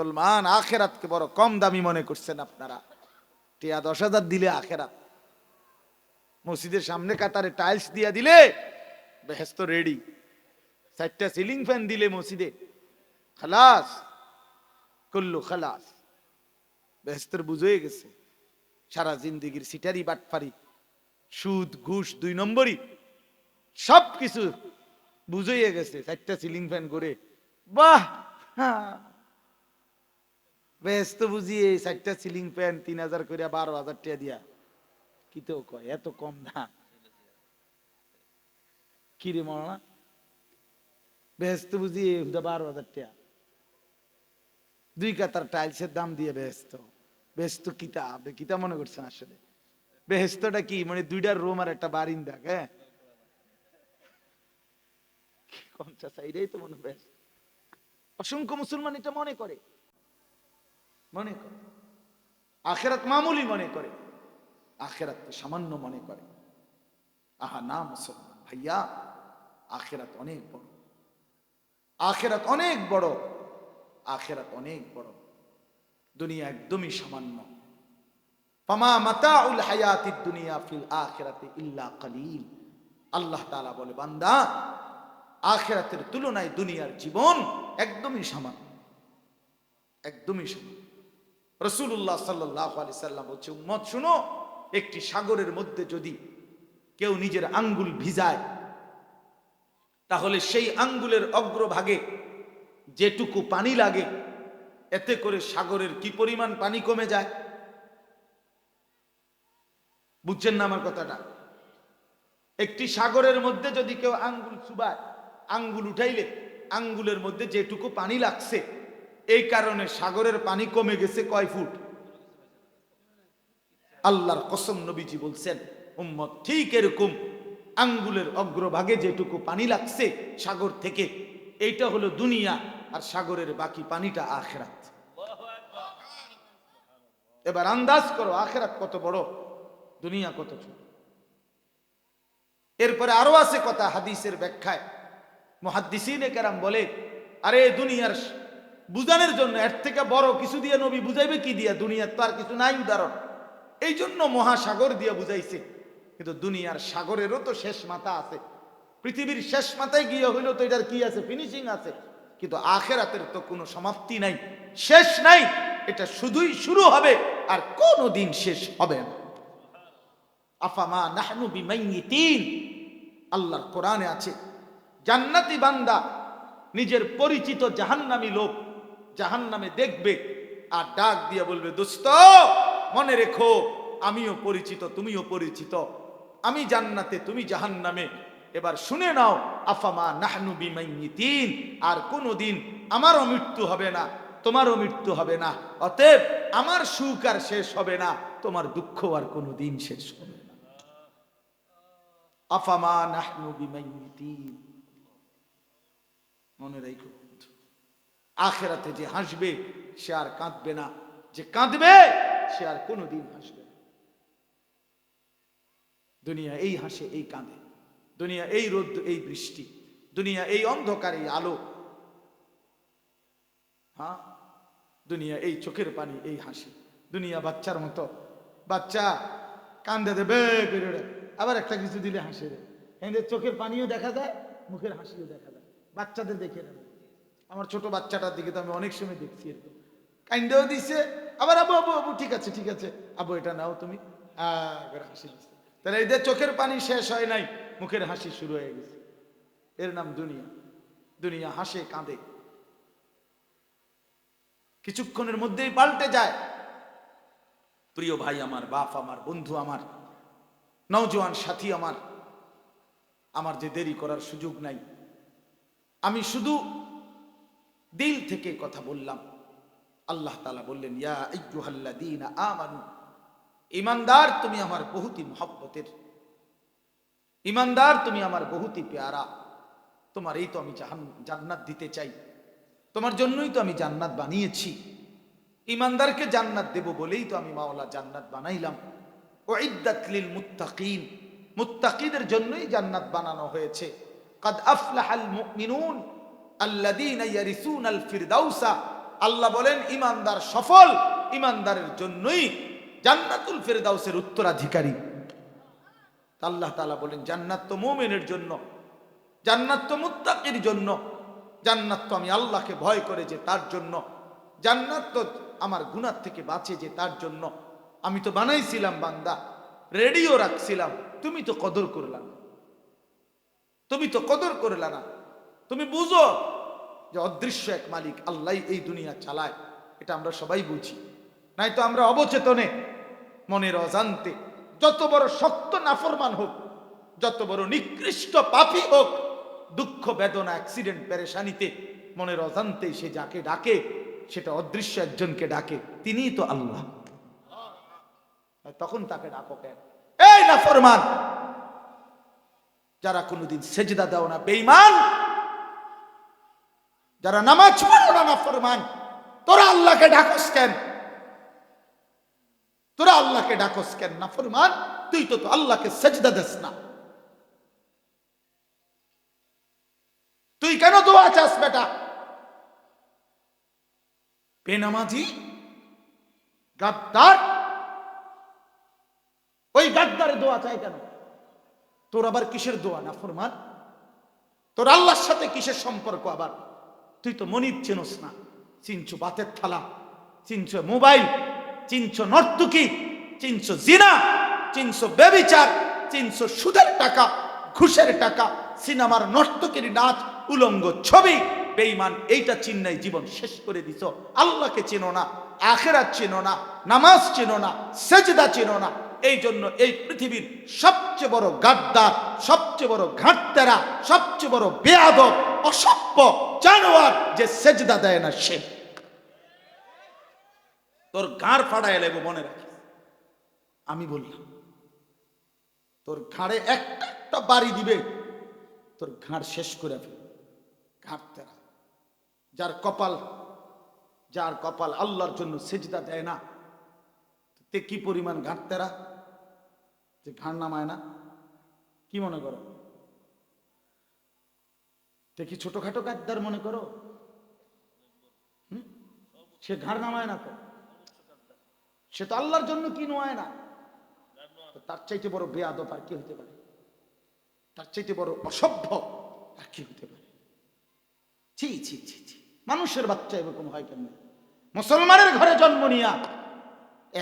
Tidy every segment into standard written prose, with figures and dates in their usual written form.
মুসলমান আখেরাতকে বড় কম দামি মনে করছেন আপনারা। টিয়া 10,000 দিলে আখেরাত, মসজিদের সামনে কাতারে টাইলস দিয়া দিলে বেহেশত রেডি, 4টা সিলিং ফ্যান দিলে মসজিদে খালাস, কুল্লু খালাস, বেহেশতের বুঝ হয়ে গেছে। সারা জিন্দিগির সিটারি বাটফারি সুদ ঘুষ 2 নম্বরই সব কিছু বুঝে গেছে। 4টা সিলিং ফ্যান করে বাহ, বেহেশত বুঝিয়ে 4টা সিলিং ফ্যান 3,000 করে 12,000 টাকা দিয়া কি তো কয় এত কম দাম কি রে মরনা, বেহেশত বুঝিয়ে 12,000 টাকা 2 কাতার টাইলসের দাম দিয়ে বেহেশত। বেহেশত কিতা আপনি কিতা মনে করছেন? আসলে বেহেশতটা কি মানে 2টা রুম আর একটা বারিন্দা, হ্যাঁ কমচা চাইলেই তো মনে বেশ। অসংখ্য মুসলমান এটা মনে করে আখেরাত মামুলি মনে করে, আখেরাত সামান্য মনে করে। আহা না মুসলমান ভাইয়া, আখেরাত অনেক বড়, আখেরাত অনেক বড়, আখেরাত অনেক বড়। দুনিয়া একদমই সামান্য। ফামা মাতাউল হায়াতিদ দুনিয়া ফিল আখিরাতি ইল্লা কালিল। আল্লাহ তাআলা বলে, বান্দা আখিরাতের তুলনায় দুনিয়ার জীবন একদমই সামান্য, একদমই সামান্য। রাসূলুল্লাহ সাল্লাল্লাহু আলাইহি সাল্লাম বলছে, উম্মত শুনো, একটি সাগরের মধ্যে যদি কেউ নিজের আঙ্গুল ভিজায়, তাহলে সেই আঙ্গুলের অগ্রভাগে যেটুকু পানি লাগে, এতে করে সাগরের কি পরিমাণ পানি কমে যায়। বুঝছেন না আমার কথাটা? একটি সাগরের মধ্যে যদি কেউ আঙ্গুল চুবায়, আঙ্গুল উঠাইলে আঙ্গুলের মধ্যে যেটুকু পানি লাগছে, এই কারণে সাগরের পানি কমে গেছে কয় ফুট? আল্লাহর কসম, নবীজি বলছেন, উম্মত ঠিক এরকম আঙ্গুলের অগ্রভাগে যেটুকু পানি লাগছে সাগর থেকে, এইটা হলো দুনিয়া, আর সাগরের বাকি পানিটা আখিরাত। এবার আন্দাজ করো আখিরাত কত বড়, দুনিয়া কত ছোট। এরপরে আরো আছে কথা হাদিসের ব্যাখ্যায়। মুহাদ্দিসিনে কেরাম বলে, আরে দুনিয়ার বুঝানোর জন্য এর থেকে বড় কিছু দিয়ে নবী বুঝাইবে কি দিয়া? দুনিয়ার তো আর কিছু নাই উদাহরণ, এই জন্য মহাসাগর দিয়ে বুঝাইছে। কিন্তু দুনিয়ার সাগরেরও তো শেষ মাথা আছে, পৃথিবীর শেষ মাথায় গিয়ে হইলো তো এটার কি আছে? ফিনিশিং আছে। কিন্তু আখিরাতের তো কোনো সমাপ্তি নাই, শেষ নাই, এটা শুধুই শুরু হবে আর কোনো দিন শেষ হবে না। আফামা নাহনু বিমাইয়িতিন, আল্লাহর কোরআনে আছে, জান্নাতি বান্দা নিজের পরিচিত জাহান্নামী লোক জাহান্নামে দেখবে আর ডাক দিয়ে বলবে, দোস্ত মনে রেখো, আমিও পরিচিত তুমিও পরিচিত, আমি জান্নাতে তুমি জাহান্নামে, এবার শুনে নাও, আফামা নাহনু বিমাইয়িতিন, আর কোনোদিন আমারও মৃত্যু হবে না, তোমারও মৃত্যু হবে না, অতএব আমার সুখ আর শেষ হবে না, তোমার দুঃখ আর কোনোদিন শেষ হবে না। আফামা নাহনু বিমাইয়িতিন, মনে রাখো, আখিরাতে যে হাসবে সে আর কাঁদবে না, যে কাঁদবে সে আর কোনোদিন হাসবে না। দুনিয়া এই হাসে এই কাঁদে, দুনিয়া এই রোদ এই বৃষ্টি, দুনিয়া এই অন্ধকার এই আলো, হ্যাঁ দুনিয়া এই চোখের পানি এই হাসি। দুনিয়া বাচ্চার মতো, বাচ্চা কান্দে দেবে, আবার একটা কিছু দিলে হাসে রে, এদের চোখের পানিও দেখা যায়, মুখের হাসিও দেখা যায়। বাচ্চাদের দেখে নেবে, আমার ছোট বাচ্চাটার দিকে তো আমি অনেক সময় দেখছি, এরকম কান্দেও দিছে, আবার আবু আবু আবু ঠিক আছে ঠিক আছে আবু এটা নাও তুমি, হাসি দিচ্ছে। তাহলে এদের চোখের পানি শেষ হয় নাই, মুখের হাসি শুরু হয়ে গেছে। এর নাম দুনিয়া। দুনিয়া হাসে কাঁদে, কিছুক্ষণের মধ্যেই পাল্টে যায়। প্রিয় ভাই আমার, বাপ আমার, বন্ধু আমার, নওজোয়ান সাথী আমার, আমার যে দেরি করার সুযোগ নাই, আমি শুধু দিল থেকে কথা বললাম। আল্লাহ তাআলা বললেন, ইয়া আইয়ুহাল্লাযীনা আমানু, ঈমানদার তুমি আমার বহুতই মহব্বতের, ঈমানদার তুমি আমার বহুতই প্যারা, তোমার এই তো আমি জান্নাত দিতে চাই, তোমার জন্যই তো আমি জান্নাত বানিয়েছি, ঈমানদারকে জান্নাত দেব বলেই তো আমি মাওলা জান্নাত বানাইলাম। উইদ্দাত লিল মুত্তাকিন, মুত্তাকিদের জন্যই জান্নাত বানানো হয়েছে। কাদ আফলাহাল মুমিনুন আল্লাযীনা ইয়ারিসুনাল ফিরদাউসা আল্লাহ বলেন ইমানদার সফল, ইমানদারের জন্যই জান্নাতুল ফেরদাউসের উত্তরাধিকারী। আল্লাহ তাআলা বলেন জান্নাত তো মুমিনের জন্য, জান্নাত তো মুত্তাকির জন্য, জান্নাত তো আমি আল্লাহকে ভয় করে যে তার জন্য, জান্নাত তো আমার গুনাহ থেকে বাঁচে যে তার জন্য। আমি তো বানাইছিলাম বান্দা, রেডিও রাখছিলাম, তুমি তো কদর করলা না, তুমি তো কদর করলা না। তুমি বুঝো যে অদৃশ্য এক মালিক আল্লাহ এই দুনিয়া চালায়, এটা আমরা সবাই বুঝি। নাই তো আমরা অবচেতনে মনের অজান্তে যত বড় শক্ত নাফরমান হোক, যত বড় নিকৃষ্ট পাপী হোক, দুঃখ বেদনা অ্যাক্সিডেন্ট পেরেশানিতে মনের অজান্তে সে যাকে ডাকে সেটা অদৃশ্য একজনকে ডাকে, তিনিই তো আল্লাহ। তখন তাকে ডাকো কেন? এই নাফরমান, যারা কোনোদিন সেজদা দাও না বেঈমান, যারা নামাজ পড়ো না নাফরমান, তোরা আল্লাহকে ডাকস কেন? তোরা আল্লাহকে ডাকস কেন নাফরমান? তুই তো আল্লাহকে সেজদা দিস না, তুই কেন দোয়া চাস বেটা? বেনামাজি গাদ্দার, ওই গাদ্দারে দোয়া চাই কেন? তোর আবার কিসের দোয়া নাফরমান? তোর আল্লাহর সাথে কিসের সম্পর্ক আবার? তুই তো মনিব চেনস না, চিনছো বাতের থালা, চিনছো মোবাইল, চিনছো নর্তুকি, চিনছো জিনা, চিনছো বেবিচার, চিনছো সুদের টাকা, ঘুষের টাকা, সিনেমার নর্তকীর নাচ, উলঙ্গ ছবি। বেঈমান, এইটা চিন্নাই জীবন শেষ করে দিছ। আল্লাহকে চেনো না, আখিরাত চেনো না, নামাজ চেনো না, সেজদা চেনো না। এই জন্য এই পৃথিবীর সবচেয়ে বড় গাদ্দার, সবচেয়ে বড় ঘাটতেরা, সবচেয়ে বড় বেয়াদব, অসভ্য জানোয়ার যে সেজদা দেয় না সে। তোর ঘাড় ফাড়ায় লেবো, মনে রাখিস। আমি বললাম তোর ঘাড়ে একটা একটা বাড়ি দিবে, তোর ঘাড় শেষ করে ফেলবে। ঘাটতেরা, যার কপাল আল্লাহর জন্য সেজদা দেয় না, তে কি পরিমাণ ঘাটতেরা যে ঘাড় নামায় না? কি মনে করো? তে কি ছোটখাটো গাদ্দার মনে করো? সে ঘাড় নামায় না তো, সে তো আল্লাহর জন্য কি নোয়ায় না। তার চাইতে বড় বেয়াদব আর কি হতে পারে? তার চাইতে বড় অসভ্য আর কি হতে পারে? ছি ছি ছি ছি, মানুষের বাচ্চা এরকম হয় কেন? মুসলমানের ঘরে জন্ম নিয়া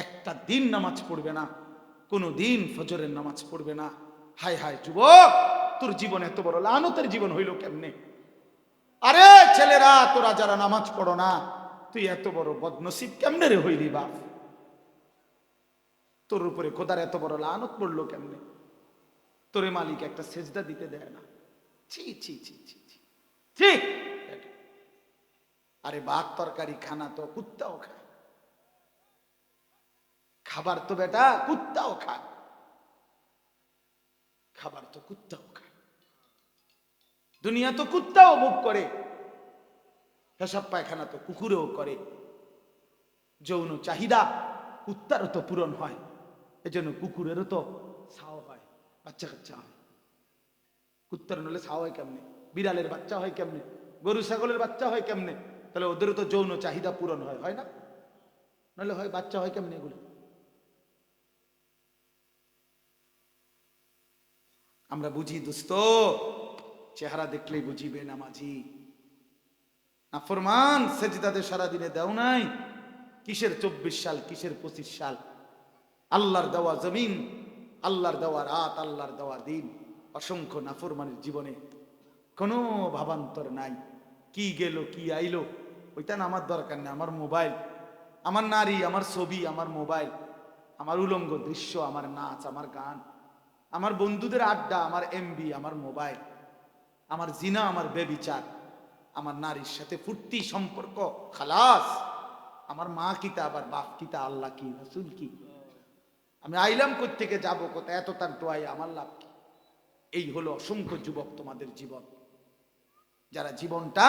একটা দিন নামাজ পড়বে না, কোনো দিন ফজরের নামাজ পড়বে না। হায় হায় যুবক, তোর জীবন এত বড় লানতের জীবন হইল কেমনে? আরে ছেলেরা, তোরা যারা নামাজ পড়ো না, তুই এত বড় বদনসিব কেমনে রে হইলি বাপ? তোর উপরে খোদার এত বড় লানত পড়লো কেমনে? তোরে মালিক একটা সেজদা দিতে দেয় না। ছি ছি ছি ছি ছি ছি। আরে ভাত তরকারি খানা তো কুত্তাও খায়, খাবার তো বেটা কুত্তাও খায়, খাবার তো কুত্তাও খায়, দুনিয়া তো কুত্তাও ভোগ করে, পেশাব পায়খানা তো কুকুরেও করে, যৌন চাহিদা কুত্তারও তো পূরণ হয়, এজন্য কুকুরেরও তো ছাও হয়, বাচ্চা কাচ্চা হয়। কুত্তার নলে ছাও হয় কেমনে? বিড়ালের বাচ্চা হয় কেমনে? গরু ছাগলের বাচ্চা হয় কেমনে? তাহলে ওদেরও তো যৌন চাহিদা পূরণ হয়, হয় না? নাহলে হয় বাচ্চা হয় কেমনে এগুলো? আমরা বুঝি দোস্ত, চেহারা দেখলেই বুঝিবে নামাজি। নাফরমান, সেজদাতে সারাদিনে দেও নাই, কিসের 24 সাল, কিসের 25 সাল? আল্লাহর দেওয়া জমিন, আল্লাহর দেওয়া রাত, আল্লাহর দেওয়া দিন, অসংখ্য নাফরমানের জীবনে কোনো ভাবান্তর নাই। কি গেল কি আইলো ওইটা না আমার দরকার নেই। আমার মোবাইল, আমার নারী, আমার ছবি, আমার মোবাইল, আমার উলঙ্গ দৃশ্য, আমার নাচ, আমার গান, আমার বন্ধুদের আড্ডা, আমার এমবি, আমার মোবাইল, আমার জিনা, আমার বেবিচার, আমার নারীর সাথে ফুর্তি সম্পর্ক, খালাস। আমার মা কিতা, আবার বাপ কিতা, আল্লাহ কি, রাসূল কি, আমি আইলাম কোত্থেকে যাবো কোথায়, এত তার টোয়াই আমার লাভ কি? এই হলো অসংখ্য যুবক তোমাদের জীবন, যারা জীবনটা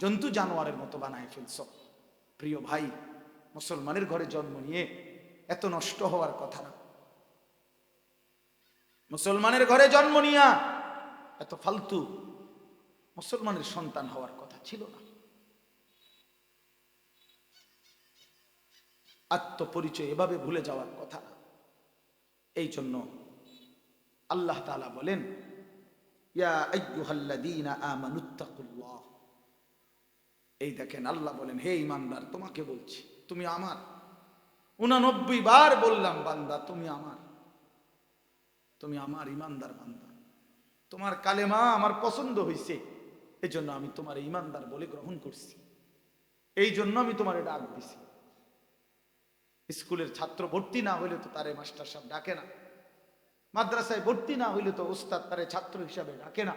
জন্তু জানোয়ারের মতো বানায় ফেলছ। প্রিয় ভাই, মুসলমানের ঘরে জন্ম নিয়ে এত নষ্ট হওয়ার কথা না। মুসলমানের ঘরে জন্ম নিয়া এত ফালতু মুসলমানের সন্তান হওয়ার কথা ছিল না। আত্মপরিচয় এভাবে ভুলে যাওয়ার কথা না। এই জন্য আল্লাহ তাআলা বলেন, ইয়া আইয়ুহাল্লাযীনা আমানুত্তাকুল্লাহ। এই দেখেন আল্লাহ বলেন, হে ঈমানদার, তোমাকে বলছি, তুমি আমার। 89 বার বললাম, বান্দা তুমি আমার, তুমি আমার ঈমানদার বান্দা। তোমার কালেমা আমার পছন্দ হয়েছে, এই জন্য আমি তোমার ঈমানদার বলে গ্রহণ করছি, এই জন্য আমি তোমার ডাক দিছি। স্কুলের ছাত্র ভর্তি না হইলে তো তারে মাস্টার সাহেব ডাকে না, মাদ্রাসায় ভর্তি না হইলে তো ওস্তাদ তারে ছাত্র হিসাবে ডাকে না।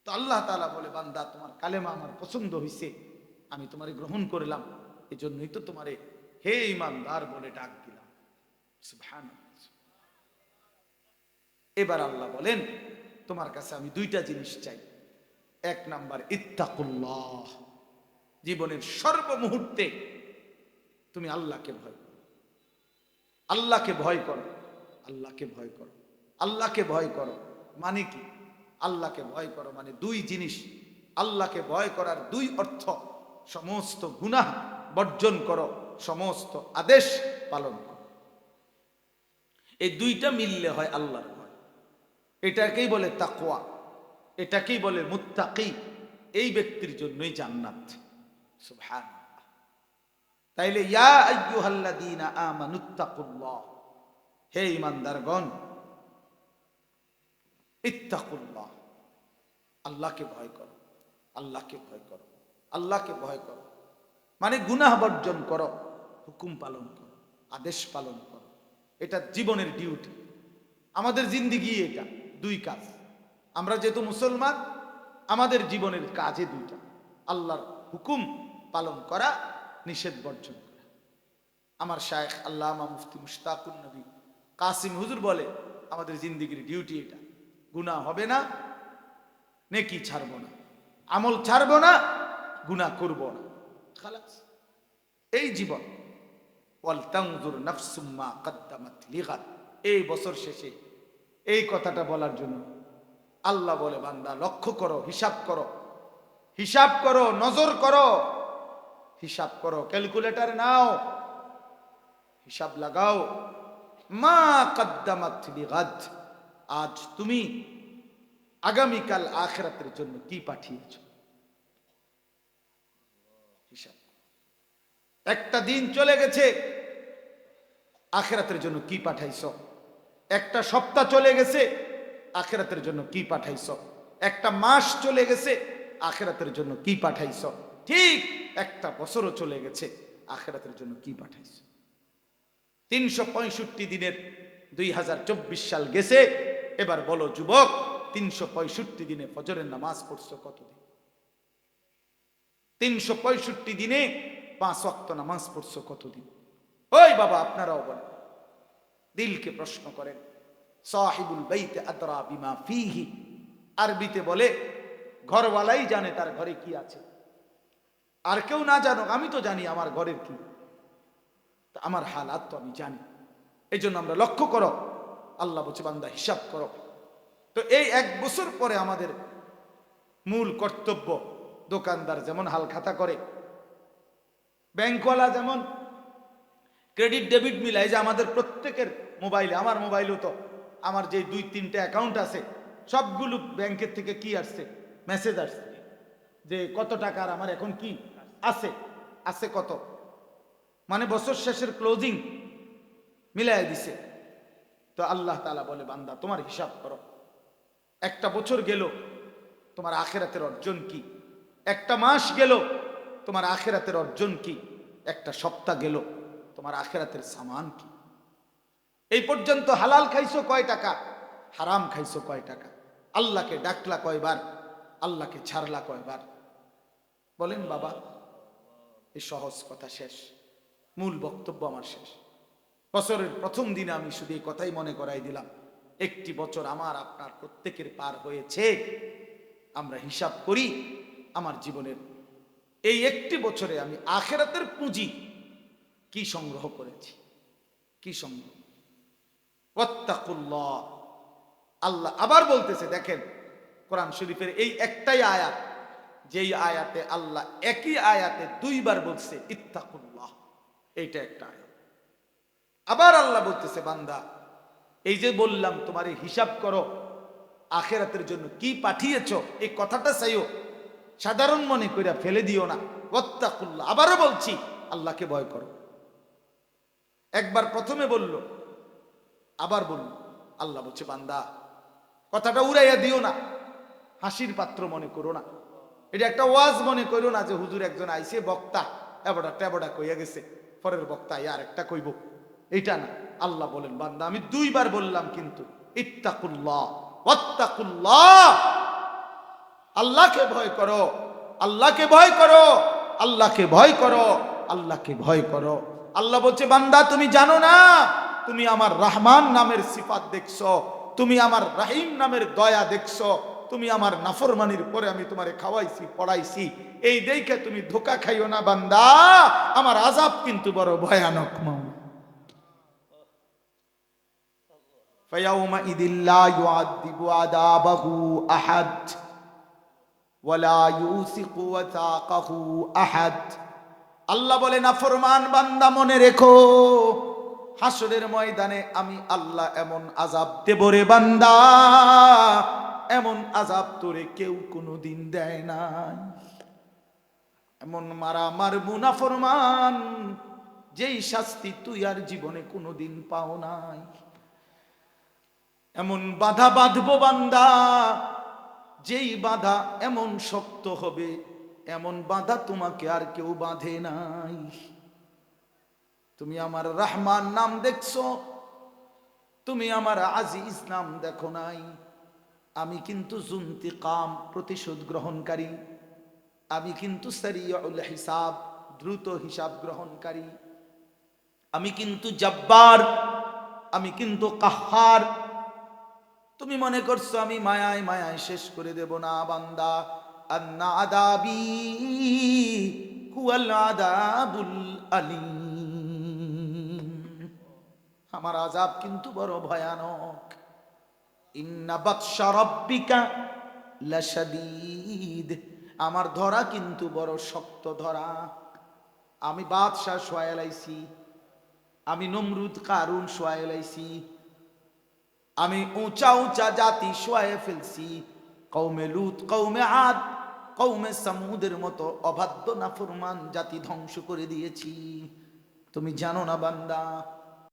তো আল্লাহ তাআলা বলে, বান্দা তোমার কালেমা আমার পছন্দ হয়েছে, আমি তোমারে গ্রহণ করলাম, এই জন্যই তো তোমারে হে ঈমানদার বলে ডাক দিলাম। সুবহানাল্লাহ। এবার আল্লাহ বলেন, তোমার কাছে আমি দুইটা জিনিস চাই। এক নাম্বার, ইত্তাকুল্লাহ, জীবনের সর্বমুহূর্তে তুমি আল্লাহকে ভয় করো, আল্লাহকে ভয় করো, আল্লাহকে ভয় করো, আল্লাহকে ভয় করো। মানে কি? আল্লাহকে ভয় করো মানে দুই জিনিস। আল্লাহকে ভয় করার দুই অর্থ, সমস্ত গুনাহ বর্জন করো, সমস্ত আদেশ পালন করো। এই দুইটা মিললে হয় আল্লাহর ভয়। এটাকেই বলে তাকওয়া, এটাকেই বলে মুত্তাকি। এই ব্যক্তির জন্যই জান্নাত। সুবহানাল্লাহ। তাইলে ইয়া আইয়ুহাল্লাযীনা আমানুত্তাকুল্লাহ, হে ঈমানদারগণ, ইত্তাকুল্লাহ, আল্লাহকে ভয় করো, আল্লাহকে ভয় করো, আল্লাহকে ভয় করো। মানে গুনাহ বর্জন করো, হুকুম পালন করো, আদেশ পালন করো। এটা জীবনের ডিউটি, আমাদের জিন্দেগি। এটা দুই কাজ। আমরা যেহেতু মুসলমান, আমাদের জীবনের কাজে দুইটা, আল্লাহর হুকুম পালন করা, নিষেধ বর্জন করা। আমার শায়েখ আল্লামা মুফতি মুশতাকুন নবী কাসিম হুজুর বলে, আমাদের জিন্দেগির ডিউটি এটা। গুনাহ হবে না, নেকি ছাড়বো না, আমল ছাড়বো না, গুনাহ করবো না, খালাস। এই জীবন। ওয়াল তানজুর নাফসুম মা কদ্দামাত লিগাদ। এই বছর শেষে এই কথাটা বলার জন্য আল্লাহ বলে, বান্দা লক্ষ্য করো, হিসাব করো, হিসাব করো, নজর করো, হিসাব করো, ক্যালকুলেটর নাও, হিসাব লাগাও। মা কদ্দামাত লিগাদ, আজ তুমি আগামীকাল আখিরাতের জন্য কি পাঠিয়েছো, হিসাব। একটা দিন চলে গেছে, আখিরাতের জন্য কি পাঠাইছো। একটা সপ্তাহ চলে গেছে, আখিরাতের জন্য কি পাঠাইছো। একটা মাস চলে গেছে, আখিরাতের জন্য কি পাঠাইছো। ঠিক একটা বছরও চলে গেছে, আখিরাতের জন্য কি পাঠাইছো। 365 দিনের 2024 সাল গেছে। এবার বলো যুবক, 365 দিনে ফজরের নামাজ পড়ছো কতদিন? 365 দিনে 5 ওয়াক্ত নামাজ পড়ছো কতদিন? ওই বাবা, আপনারাও বলেন, দিলকে প্রশ্ন করেন। সাহিবুল বাইতে আদরা বিমা ফিহি, আরবিতে বলে ঘরওয়ালাই জানে তার ঘরে কি আছে। আর কেউ না জানো, আমি তো জানি আমার ঘরের কি, আমার হালাত তো আমি জানি। এই জন্য আমরা লক্ষ্য করো, আল্লাহ বলছে বান্দা হিসাব করো। তো এই 1 বছর পরে আমাদের মূল কর্তব্য, দোকানদার যেমন হাল খাতা করে, ব্যাংকওয়ালা যেমন ক্রেডিট ডেবিট মিলায়, যে আমাদের প্রত্যেকের মোবাইলে, আমার মোবাইলেও তো আমার যে 2-3টা অ্যাকাউন্ট আছে, সবগুলো ব্যাংকের থেকে কি আসছে, মেসেজ আসছে যে কত টাকার আমার এখন কি আছে, আছে কত, মানে বছর শেষের ক্লোজিং মিলাই দিছে। তো আল্লাহ তাআলা বলে, বান্দা তোমার হিসাব করো। একটা বছর গেল, তোমার আখিরাতের অর্জন কি? একটা মাস গেল, তোমার আখিরাতের অর্জন কি? একটা সপ্তাহ গেল, তোমার আখিরাতের সামান কি? এই পর্যন্ত হালাল খাইছো কয় টাকা, হারাম খাইছো কয় টাকা, আল্লাহকে ডাকলা কয়বার, আল্লাহকে ছাড়লা কয়বার? বলেন বাবা। এই সহজ কথা শেষ, মূল বক্তব্য আমার শেষ। বছরের প্রথম দিনে আমি শুধু এই কথাই মনে করাই দিলাম, একটি বছর আমার আপনার প্রত্যেকের পার হয়েছে। আমরা হিসাব করি আমার জীবনের এই একটি বছরে আমি আখিরাতের পুঁজি কি সংগ্রহ করেছি, কি সংগ্রহ। ওয়াত্তাকুল্লাহ, আল্লাহ আবার বলতেছে, দেখেন কোরআন শরীফের এই একটাই আয়াত, যেই আয়াতে আল্লাহ একই আয়াতে 2 বার বলছে ইত্তাকুল্লাহ। এইটা একটা আয়াত। আবার আল্লাহ বলতেছে, বান্দা এই যে বললাম তোমার হিসাব করো, আখিরাতের জন্য কি পাঠিয়েছো, এই কথাটা চাইও, সাধারণ মনে কইরা ফেলে দিও না। ওয়াত্তাকুল্লাহ, আবারও বলছি আল্লাহকে ভয় করো। একবার প্রথমে বলল, আবার বলল। আল্লাহ বলছে, বান্দা কথাটা উড়াইয়া দিও না, হাসির পাত্র মনে করো না, এটা একটা ওয়াজ মনে করো না যে হুজুর একজন আইছে বক্তা এবড়া টেবড়া কইয়া গেছে, পরের বক্তা আর একটা কইব, এটা না। আল্লাহ বলেন, বান্দা আমি দুইবার বললাম কিন্তু ইত্তাকুল্লাহ ওয়াত্তাকুল্লাহ, আল্লাহকে ভয় করো, আল্লাহকে ভয় করো, আল্লাহকে ভয় করো, আল্লাহকে ভয় করো। আল্লাহ বলছে, বান্দা তুমি জানো না, তুমি আমার রহমান নামের সিফাত দেখছো, তুমি আমার রাহিম নামের দয়া দেখছো, তুমি আমার নাফরমানির পরে আমি তোমারে খাওয়াইছি পড়াইছি, এই দেখে তুমি ধোকা খাইও না বান্দা, আমার আযাব কিন্তু বড় ভয়ানক। মাওলা ফায়াউমাইযিল লা ইউআযযিবু আযাবাহু আহাদ ওয়ালা ইউসিকু ওয়াসাকাহু আহাদ। আল্লাহ বলে, নাফরমান বান্দা মনে রেখো, হাসরের ময়দানে আমি আল্লাহ এমন আযাব দেব রে বান্দা, এমন আযাব তোরে কেউ কোনোদিন দেয় নাই। এমন মারা মারবো নাফরমান, যেই শাস্তি তুই আর জীবনে কোনোদিন পাও নাই। এমন বাধা বাঁধবো বান্দা, যেই বাধা এমন শক্ত হবে, এমন বাধা তোমাকে আর কেউ বাঁধে নাই। তুমি আমার রহমান নাম দেখছো, তুমি আমার আজিজ নাম দেখো নাই। আমি কিন্তু যুনতিকাম, প্রতিশোধ গ্রহণকারী, আমি কিন্তু সারিউল হিসাব, দ্রুত হিসাব গ্রহণকারী, আমি কিন্তু জব্বার, আমি কিন্তু কাহ্হার। তুমি মনে করছো আমি মায়ায় মায়ায় শেষ করে দেব না বান্দা। আন্না আযাবি হুয়াল আযাবুল আলীম, আমার আযাব কিন্তু বড় ভয়ানক। ইন্না বাতশা রাব্বিকা লাশাদীদ, আমার ধরা কিন্তু বড় শক্ত ধরা। আমি বাদশাহ শোয়াইলাইছি, আমি নমরুদ কারুন শোয়াইলাইছি, আমি উঁচা উঁচা জাতি শোয়ায় ফেলছি, কওমে লুত, কওমে আদ, কওমে সামুদের মতো অবাধ্য নাফরমান জাতি ধ্বংস করে দিয়েছি। তুমি জানো না বান্দা,